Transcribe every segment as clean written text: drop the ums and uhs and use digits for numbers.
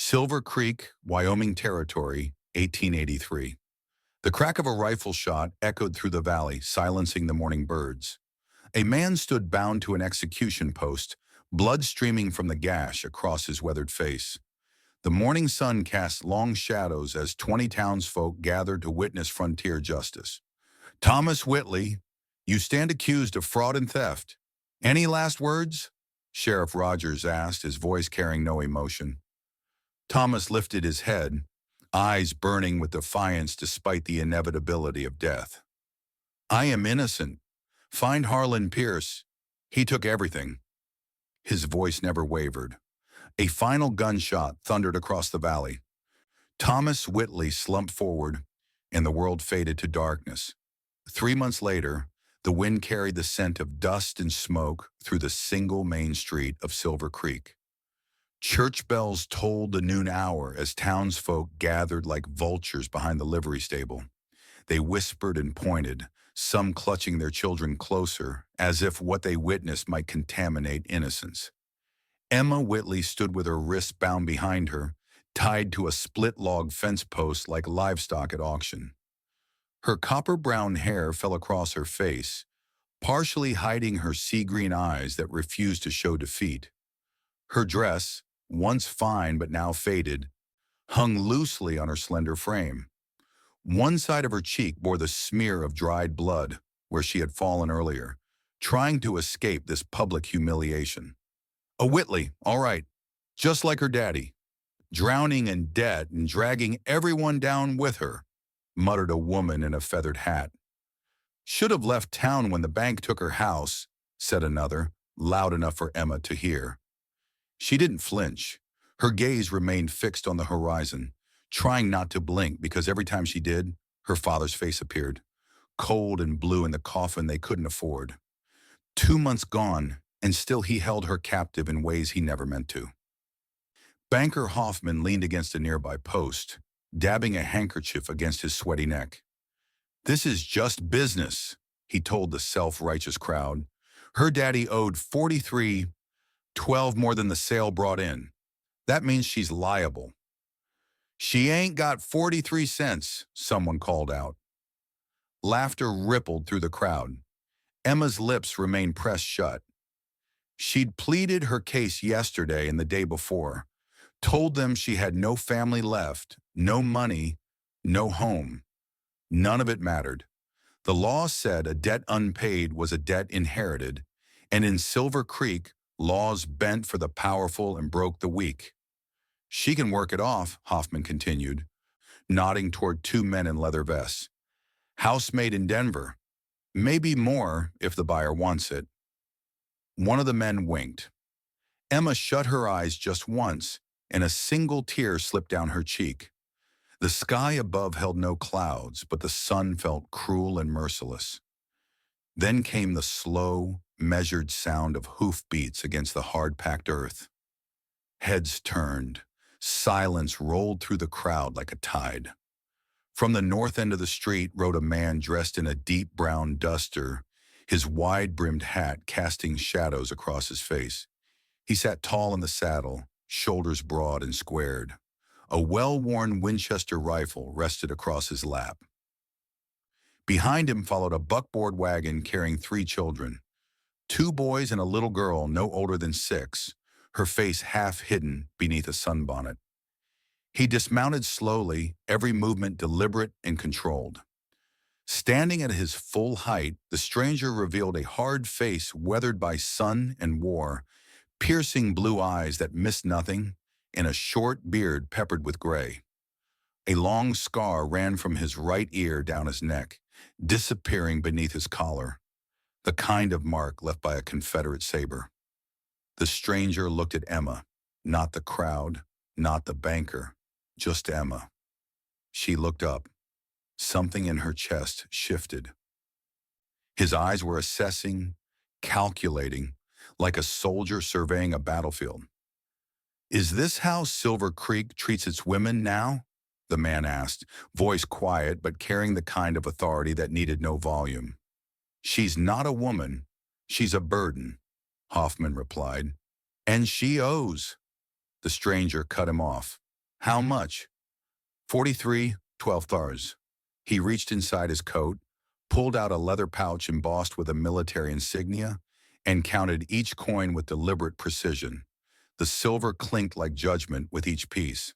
Silver Creek, Wyoming Territory, 1883. The crack of a rifle shot echoed through the valley, silencing the morning birds. A man stood bound to an execution post, blood streaming from the gash across his weathered face. The morning sun cast long shadows as 20 townsfolk gathered to witness frontier justice. Thomas Whitley, you stand accused of fraud and theft. Any last words? Sheriff Rogers asked, his voice carrying no emotion. Thomas lifted his head, eyes burning with defiance despite the inevitability of death. I am innocent. Find Harlan Pierce. He took everything. His voice never wavered. A final gunshot thundered across the valley. Thomas Whitley slumped forward, and the world faded to darkness. 3 months later, the wind carried the scent of dust and smoke through the single main street of Silver Creek. Church bells tolled the noon hour as townsfolk gathered like vultures behind the livery stable. They whispered and pointed, some clutching their children closer, as if what they witnessed might contaminate innocence. Emma Whitley stood with her wrists bound behind her, tied to a split-log fence post like livestock at auction. Her copper-brown hair fell across her face, partially hiding her sea-green eyes that refused to show defeat. Her dress, once fine but now faded, hung loosely on her slender frame. One side of her cheek bore the smear of dried blood where she had fallen earlier, trying to escape this public humiliation. A Whitley, all right, just like her daddy, drowning in debt and dragging everyone down with her, muttered a woman in a feathered hat. Should have left town when the bank took her house, said another, loud enough for Emma to hear. She didn't flinch. Her gaze remained fixed on the horizon, trying not to blink because every time she did, her father's face appeared, cold and blue in the coffin they couldn't afford. 2 months gone, and still he held her captive in ways he never meant to. Banker Hoffman leaned against a nearby post, dabbing a handkerchief against his sweaty neck. This is just business, he told the self-righteous crowd. Her daddy owed 12 more than the sale brought in. That means she's liable. She ain't got 43 cents, someone called out. Laughter rippled through the crowd. Emma's lips remained pressed shut. She'd pleaded her case yesterday and the day before, told them she had no family left, no money, no home. None of it mattered. The law said a debt unpaid was a debt inherited, and in Silver Creek, laws bent for the powerful and broke the weak. She can work it off, Hoffman continued, nodding toward two men in leather vests. Housemaid in Denver. Maybe more if the buyer wants it. One of the men winked. Emma shut her eyes just once, and a single tear slipped down her cheek. The sky above held no clouds, but the sun felt cruel and merciless. Then came the slow, measured sound of hoofbeats against the hard-packed earth. Heads turned. Silence rolled through the crowd like a tide. From the north end of the street rode a man dressed in a deep brown duster, his wide-brimmed hat casting shadows across his face. He sat tall in the saddle, shoulders broad and squared. A well-worn Winchester rifle rested across his lap. Behind him followed a buckboard wagon carrying 3 children, 2 boys and a little girl no older than 6, her face half hidden beneath a sunbonnet. He dismounted slowly, every movement deliberate and controlled. Standing at his full height, the stranger revealed a hard face weathered by sun and war, piercing blue eyes that missed nothing, and a short beard peppered with gray. A long scar ran from his right ear down his neck, disappearing beneath his collar, the kind of mark left by a Confederate saber. The stranger looked at Emma, not the crowd, not the banker, just Emma. She looked up. Something in her chest shifted. His eyes were assessing, calculating, like a soldier surveying a battlefield. Is this how Silver Creek treats its women now? The man asked, voice quiet but carrying the kind of authority that needed no volume. She's not a woman, she's a burden, Hoffman replied. And she owes. The stranger cut him off. How much? 43/12 thars. He reached inside his coat, pulled out a leather pouch embossed with a military insignia, and counted each coin with deliberate precision. The silver clinked like judgment with each piece.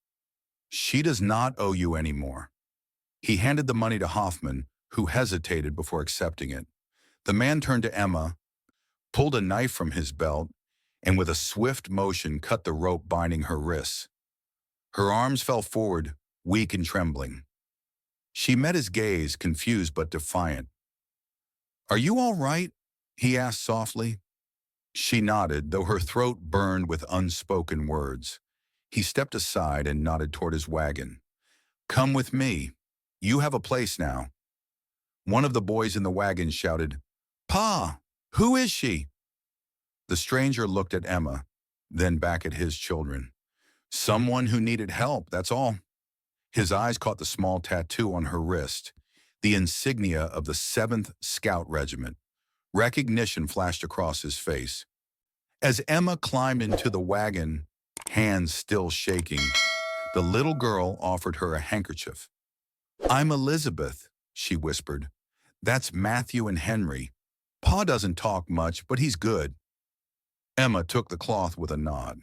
She does not owe you any more. He handed the money to Hoffman, who hesitated before accepting it. The man turned to Emma, pulled a knife from his belt, and with a swift motion cut the rope binding her wrists. Her arms fell forward, weak and trembling. She met his gaze, confused but defiant. "Are you all right?" he asked softly. She nodded, though her throat burned with unspoken words. He stepped aside and nodded toward his wagon. "Come with me. You have a place now." One of the boys in the wagon shouted, "Pa, who is she?" The stranger looked at Emma, then back at his children. "Someone who needed help, that's all." His eyes caught the small tattoo on her wrist, the insignia of the 7th Scout Regiment. Recognition flashed across his face. As Emma climbed into the wagon, hands still shaking, the little girl offered her a handkerchief. "I'm Elizabeth," she whispered. "That's Matthew and Henry. Pa doesn't talk much, but he's good." Emma took the cloth with a nod.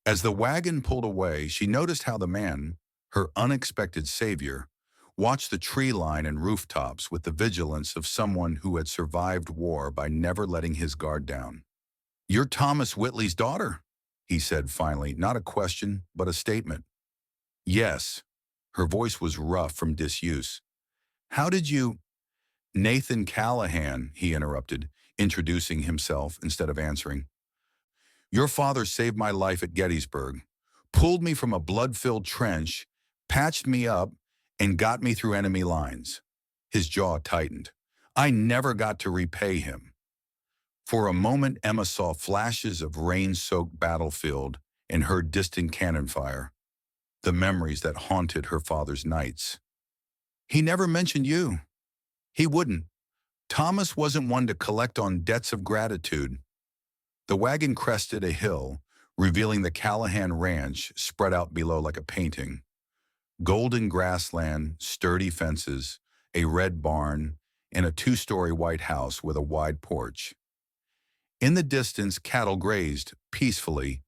As the wagon pulled away, she noticed how the man, her unexpected savior, watched the tree line and rooftops with the vigilance of someone who had survived war by never letting his guard down. "You're Thomas Whitley's daughter," he said finally, not a question, but a statement. "Yes." Her voice was rough from disuse. "How did you—" "Nathan Callahan," he interrupted, introducing himself instead of answering. "Your father saved my life at Gettysburg, pulled me from a blood-filled trench, patched me up, and got me through enemy lines." His jaw tightened. "I never got to repay him." For a moment, Emma saw flashes of rain-soaked battlefield and heard distant cannon fire, the memories that haunted her father's nights. "He never mentioned you." "He wouldn't. Thomas wasn't one to collect on debts of gratitude." The wagon crested a hill, revealing the Callahan Ranch spread out below like a painting. Golden grassland, sturdy fences, a red barn, and a 2-story white house with a wide porch. In the distance, cattle grazed peacefully,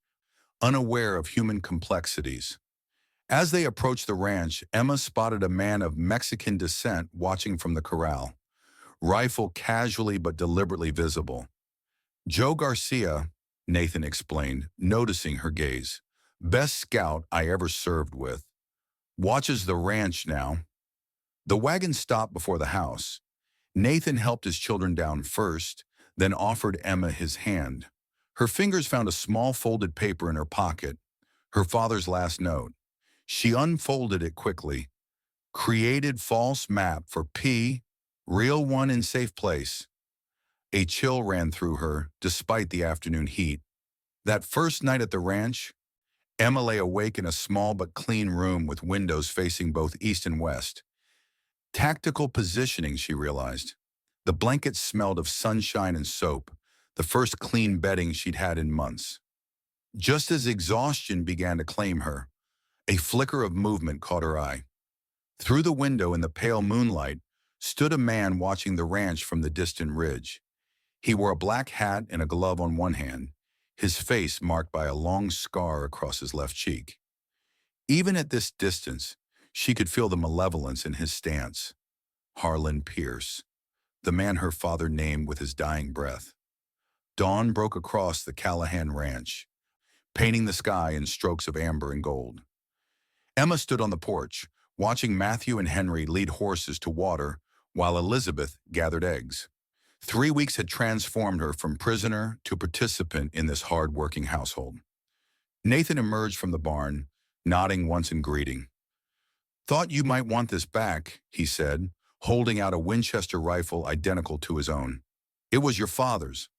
unaware of human complexities. As they approached the ranch, Emma spotted a man of Mexican descent watching from the corral, rifle casually but deliberately visible. "Joe Garcia," Nathan explained, noticing her gaze. "Best scout I ever served with. Watches the ranch now." The wagon stopped before the house. Nathan helped his children down first, then offered Emma his hand. Her fingers found a small folded paper in her pocket, her father's last note. She unfolded it quickly. "Created false map for P, real one in safe place." A chill ran through her, despite the afternoon heat. That first night at the ranch, Emma lay awake in a small but clean room with windows facing both east and west. Tactical positioning, she realized. The blankets smelled of sunshine and soap, the first clean bedding she'd had in months. Just as exhaustion began to claim her, a flicker of movement caught her eye. Through the window in the pale moonlight stood a man watching the ranch from the distant ridge. He wore a black hat and a glove on one hand, his face marked by a long scar across his left cheek. Even at this distance, she could feel the malevolence in his stance. Harlan Pierce, the man her father named with his dying breath. Dawn broke across the Callahan Ranch, painting the sky in strokes of amber and gold. Emma stood on the porch, watching Matthew and Henry lead horses to water while Elizabeth gathered eggs. 3 weeks had transformed her from prisoner to participant in this hard-working household. Nathan emerged from the barn, nodding once in greeting. "Thought you might want this back," he said, holding out a Winchester rifle identical to his own. "It was your father's.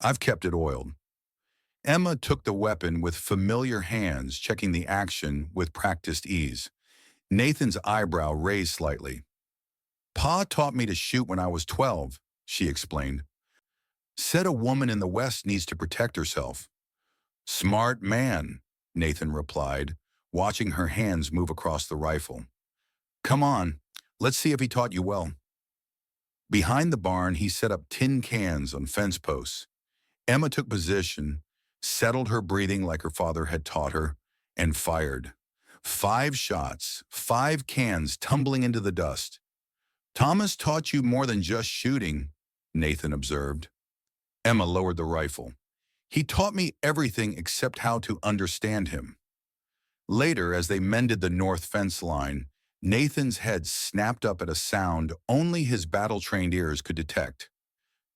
I've kept it oiled." Emma took the weapon with familiar hands, checking the action with practiced ease. Nathan's eyebrow raised slightly. "Pa taught me to shoot when I was 12, she explained. "Said a woman in the West needs to protect herself." "Smart man," Nathan replied, watching her hands move across the rifle. "Come on, let's see if he taught you well." Behind the barn, he set up tin cans on fence posts. Emma took position, settled her breathing like her father had taught her, and fired. 5 shots, 5 cans tumbling into the dust. "Thomas taught you more than just shooting," Nathan observed. Emma lowered the rifle. "He taught me everything except how to understand him." Later, as they mended the north fence line, Nathan's head snapped up at a sound only his battle-trained ears could detect.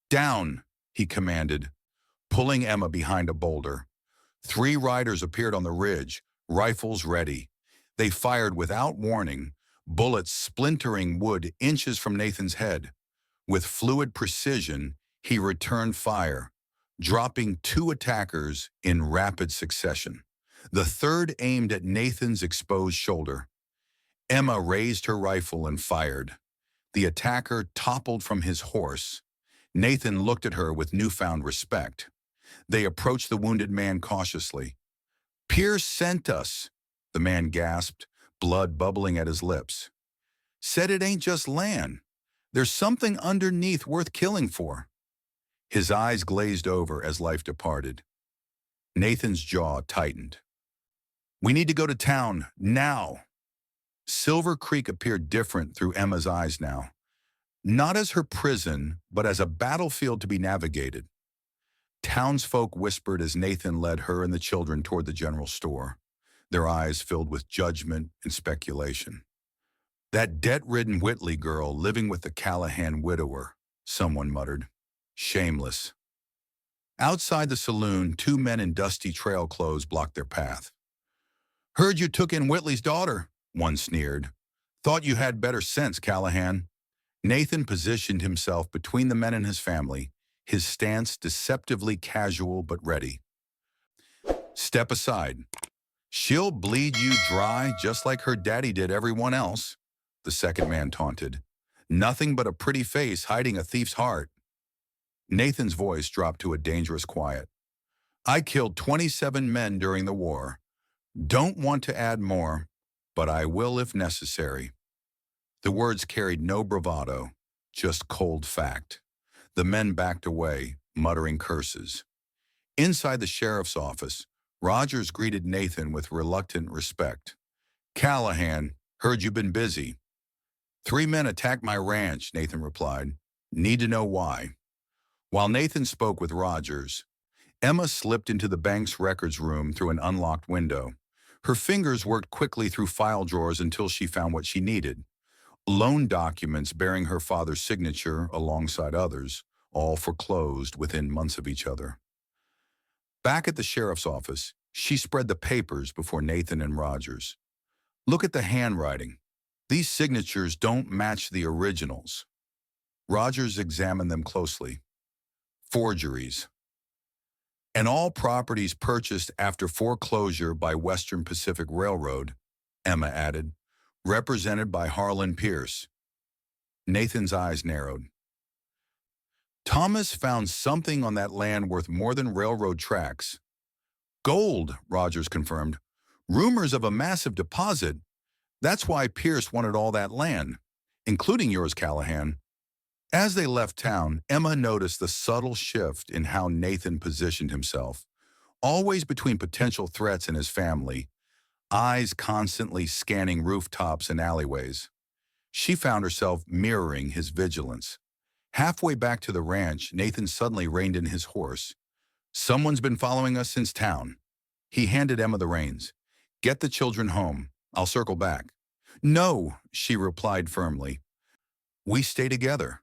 "Down," he commanded, pulling Emma behind a boulder. 3 riders appeared on the ridge, rifles ready. They fired without warning, bullets splintering wood inches from Nathan's head. With fluid precision, he returned fire, dropping 2 attackers in rapid succession. The third aimed at Nathan's exposed shoulder. Emma raised her rifle and fired. The attacker toppled from his horse. Nathan looked at her with newfound respect. They approached the wounded man cautiously. "Pierce sent us," the man gasped, blood bubbling at his lips. "Said it ain't just land. There's something underneath worth killing for." His eyes glazed over as life departed. Nathan's jaw tightened. "We need to go to town, now." Silver Creek appeared different through Emma's eyes now. Not as her prison, but as a battlefield to be navigated. Townsfolk whispered as Nathan led her and the children toward the general store, their eyes filled with judgment and speculation. "That debt-ridden Whitley girl living with the Callahan widower," someone muttered. "Shameless." Outside the saloon, 2 men in dusty trail clothes blocked their path. "Heard you took in Whitley's daughter," one sneered. "Thought you had better sense, Callahan." Nathan positioned himself between the men and his family, his stance deceptively casual but ready. "Step aside. She'll bleed you dry just like her daddy did everyone else," the second man taunted. "Nothing but a pretty face hiding a thief's heart." Nathan's voice dropped to a dangerous quiet. "I killed 27 men during the war. Don't want to add more, but I will if necessary." The words carried no bravado, just cold fact. The men backed away, muttering curses. Inside the sheriff's office, Rogers greeted Nathan with reluctant respect. "Callahan, heard you've been busy." 3 men attacked my ranch," Nathan replied. "Need to know why." While Nathan spoke with Rogers, Emma slipped into the bank's records room through an unlocked window. Her fingers worked quickly through file drawers until she found what she needed. Loan documents bearing her father's signature alongside others, all foreclosed within months of each other. Back at the sheriff's office, she spread the papers before Nathan and Rogers. "Look at the handwriting. These signatures don't match the originals." Rogers examined them closely. "Forgeries. And all properties purchased after foreclosure by Western Pacific Railroad," Emma added, "represented by Harlan Pierce." Nathan's eyes narrowed. "Thomas found something on that land worth more than railroad tracks." "Gold," Rogers confirmed. "Rumors of a massive deposit. That's why Pierce wanted all that land, including yours, Callahan." As they left town, Emma noticed the subtle shift in how Nathan positioned himself, always between potential threats and his family, eyes constantly scanning rooftops and alleyways. She found herself mirroring his vigilance. Halfway back to the ranch, Nathan suddenly reined in his horse. "Someone's been following us since town." He handed Emma the reins. "Get the children home. I'll circle back." "No," she replied firmly. "We stay together."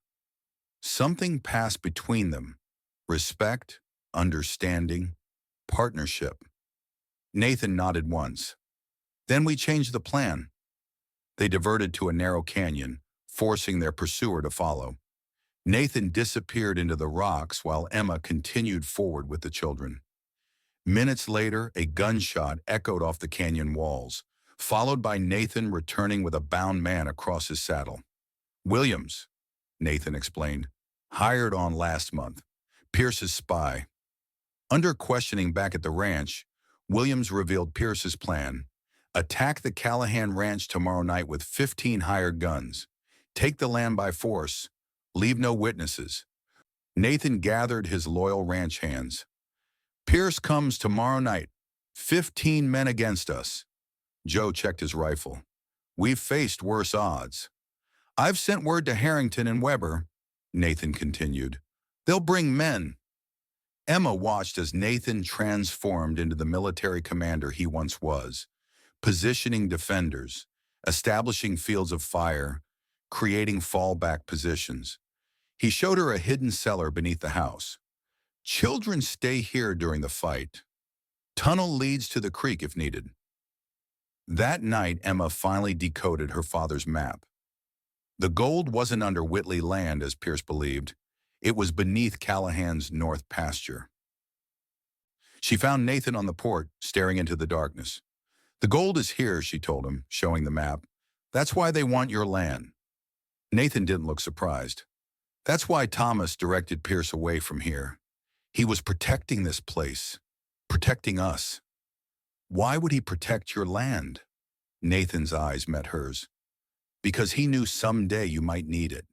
Something passed between them. Respect, understanding, partnership. Nathan nodded once. "Then we changed the plan." They diverted to a narrow canyon, forcing their pursuer to follow. Nathan disappeared into the rocks while Emma continued forward with the children. Minutes later, a gunshot echoed off the canyon walls, followed by Nathan returning with a bound man across his saddle. "Williams," Nathan explained, "hired on last month. Pierce's spy." Under questioning back at the ranch, Williams revealed Pierce's plan: Attack the Callahan Ranch tomorrow night with 15 hired guns. Take the land by force. Leave no witnesses. Nathan gathered his loyal ranch hands. Pierce comes tomorrow night. 15 men against us. Joe checked his rifle. We've faced worse odds. I've sent word to Harrington and Weber, Nathan continued. They'll bring men. Emma watched as Nathan transformed into the military commander he once was, positioning defenders, establishing fields of fire, creating fallback positions. He showed her a hidden cellar beneath the house. Children stay here during the fight. Tunnel leads to the creek if needed. That night, Emma finally decoded her father's map. The gold wasn't under Whitley land, as Pierce believed. It was beneath Callahan's north pasture. She found Nathan on the porch, staring into the darkness. The gold is here, she told him, showing the map. That's why they want your land. Nathan didn't look surprised. That's why Thomas directed Pierce away from here. He was protecting this place, protecting us. Why would he protect your land? Nathan's eyes met hers. Because he knew someday you might need it.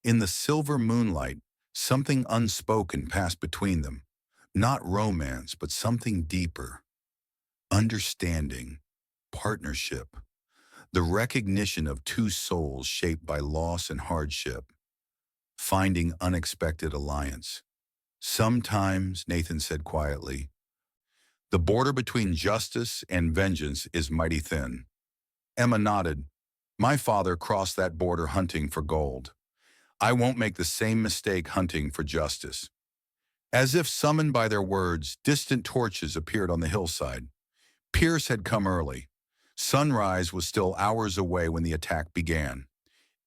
In the silver moonlight, something unspoken passed between them. Not romance, but something deeper. Understanding, partnership, the recognition of two souls shaped by loss and hardship, finding unexpected alliance. Sometimes, Nathan said quietly, the border between justice and vengeance is mighty thin. Emma nodded. My father crossed that border hunting for gold. I won't make the same mistake hunting for justice. As if summoned by their words, distant torches appeared on the hillside. Pierce had come early. Sunrise was still hours away when the attack began.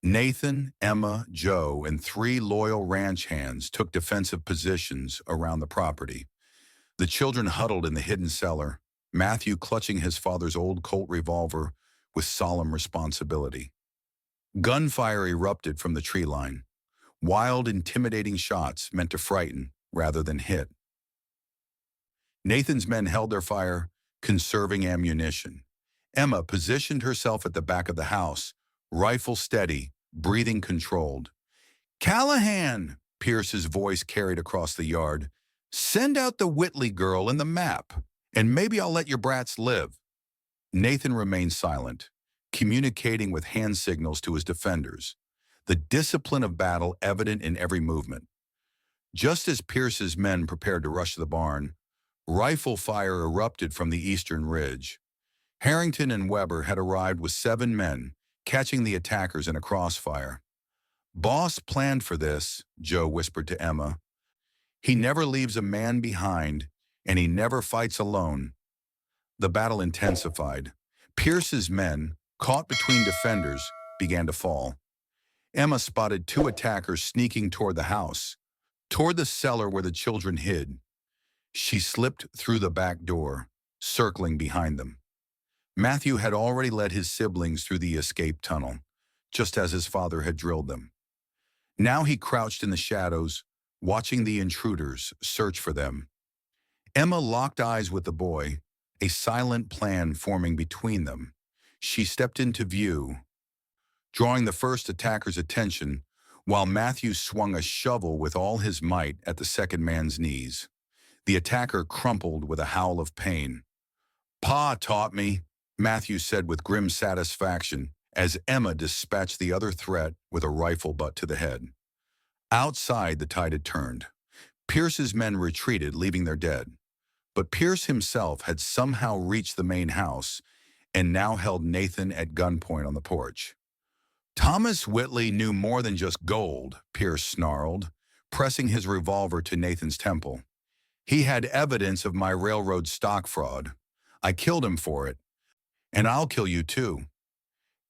Nathan, Emma, Joe, and 3 loyal ranch hands took defensive positions around the property. The children huddled in the hidden cellar, Matthew clutching his father's old Colt revolver with solemn responsibility. Gunfire erupted from the tree line. Wild, intimidating shots meant to frighten rather than hit. Nathan's men held their fire, conserving ammunition. Emma positioned herself at the back of the house, rifle steady, breathing controlled. Callahan, Pierce's voice carried across the yard. Send out the Whitley girl and the map, and maybe I'll let your brats live. Nathan remained silent, communicating with hand signals to his defenders, the discipline of battle evident in every movement. Just as Pierce's men prepared to rush the barn, rifle fire erupted from the eastern ridge. Harrington and Weber had arrived with 7 men, catching the attackers in a crossfire. Boss planned for this, Joe whispered to Emma. He never leaves a man behind, and he never fights alone. The battle intensified. Pierce's men, caught between defenders, began to fall. Emma spotted 2 attackers sneaking toward the house, toward the cellar where the children hid. She slipped through the back door, circling behind them. Matthew had already led his siblings through the escape tunnel, just as his father had drilled them. Now he crouched in the shadows, watching the intruders search for them. Emma locked eyes with the boy, a silent plan forming between them. She stepped into view, drawing the first attacker's attention, while Matthew swung a shovel with all his might at the second man's knees. The attacker crumpled with a howl of pain. Pa taught me, Matthew said with grim satisfaction, as Emma dispatched the other threat with a rifle butt to the head. Outside, the tide had turned. Pierce's men retreated, leaving their dead. But Pierce himself had somehow reached the main house and now held Nathan at gunpoint on the porch. Thomas Whitley knew more than just gold, Pierce snarled, pressing his revolver to Nathan's temple. He had evidence of my railroad stock fraud. I killed him for it. And I'll kill you too.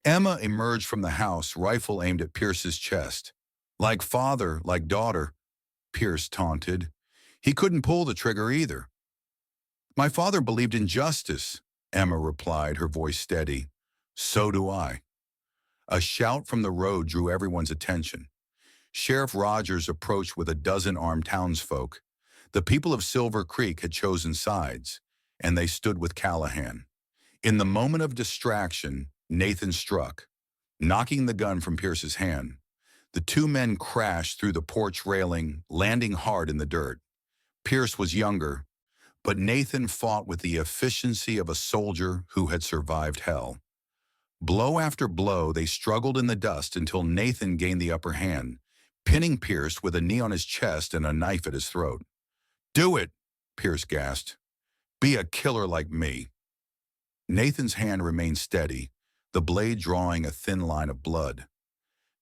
Emma emerged from the house, rifle aimed at Pierce's chest. Like father, like daughter, Pierce taunted. He couldn't pull the trigger either. My father believed in justice, Emma replied, her voice steady. So do I. A shout from the road drew everyone's attention. Sheriff Rogers approached with a dozen armed townsfolk. The people of Silver Creek had chosen sides, and they stood with Callahan. In the moment of distraction, Nathan struck, knocking the gun from Pierce's hand. The two men crashed through the porch railing, landing hard in the dirt. Pierce was younger, but Nathan fought with the efficiency of a soldier who had survived hell. Blow after blow, they struggled in the dust until Nathan gained the upper hand, pinning Pierce with a knee on his chest and a knife at his throat. "Do it," Pierce gasped. "Be a killer like me." Nathan's hand remained steady, the blade drawing a thin line of blood.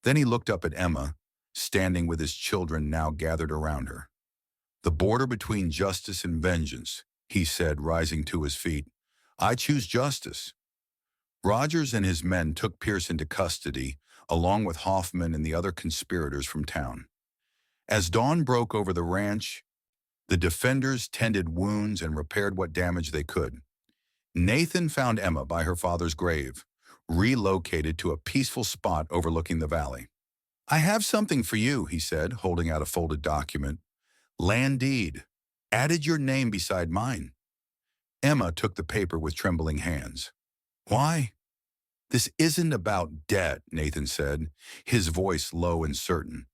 Then he looked up at Emma, standing with his children now gathered around her. "The border between justice and vengeance," he said, rising to his feet. "I choose justice." Rogers and his men took Pierce into custody, along with Hoffman and the other conspirators from town. As dawn broke over the ranch, the defenders tended wounds and repaired what damage they could. Nathan found Emma by her father's grave, relocated to a peaceful spot overlooking the valley. "I have something for you," he said, holding out a folded document. "Land deed. Added your name beside mine." Emma took the paper with trembling hands. "Why?" "This isn't about debt," Nathan said, his voice low and certain.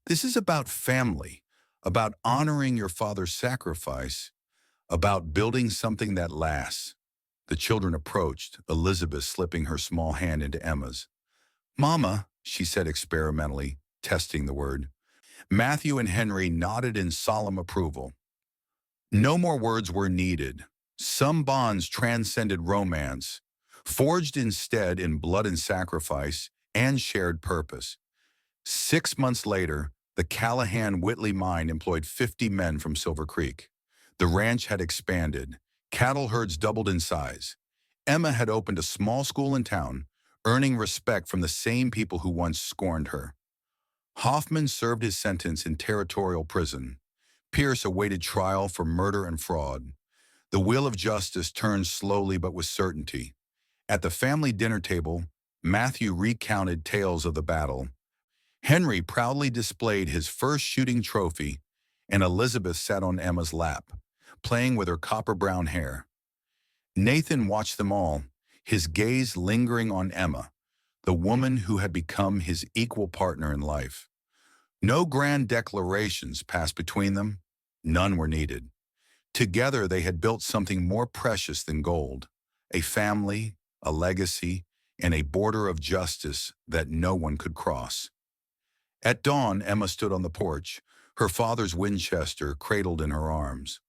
"This is about family, about honoring your father's sacrifice, about building something that lasts." The children approached, Elizabeth slipping her small hand into Emma's. "Mama," she said experimentally, testing the word. Matthew and Henry nodded in solemn approval. No more words were needed. Some bonds transcended romance, forged instead in blood and sacrifice and shared purpose. 6 months later, the Callahan-Whitley mine employed 50 men from Silver Creek. The ranch had expanded. Cattle herds doubled in size. Emma had opened a small school in town, earning respect from the same people who once scorned her. Hoffman served his sentence in territorial prison. Pierce awaited trial for murder and fraud. The wheel of justice turned slowly but with certainty. At the family dinner table, Matthew recounted tales of the battle. Henry proudly displayed his first shooting trophy, and Elizabeth sat on Emma's lap, playing with her copper-brown hair. Nathan watched them all, his gaze lingering on Emma, the woman who had become his equal partner in life. No grand declarations passed between them. None were needed. Together they had built something more precious than gold, a family, a legacy, and a border of justice that no one could cross. At dawn, Emma stood on the porch, her father's Winchester cradled in her arms,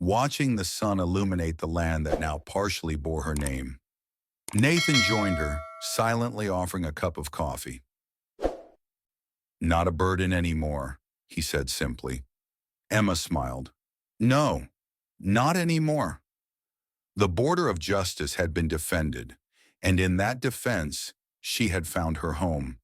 watching the sun illuminate the land that now partially bore her name. Nathan joined her, silently offering a cup of coffee. "Not a burden anymore," he said simply. Emma smiled. "No, not anymore." The border of justice had been defended, and in that defense, she had found her home.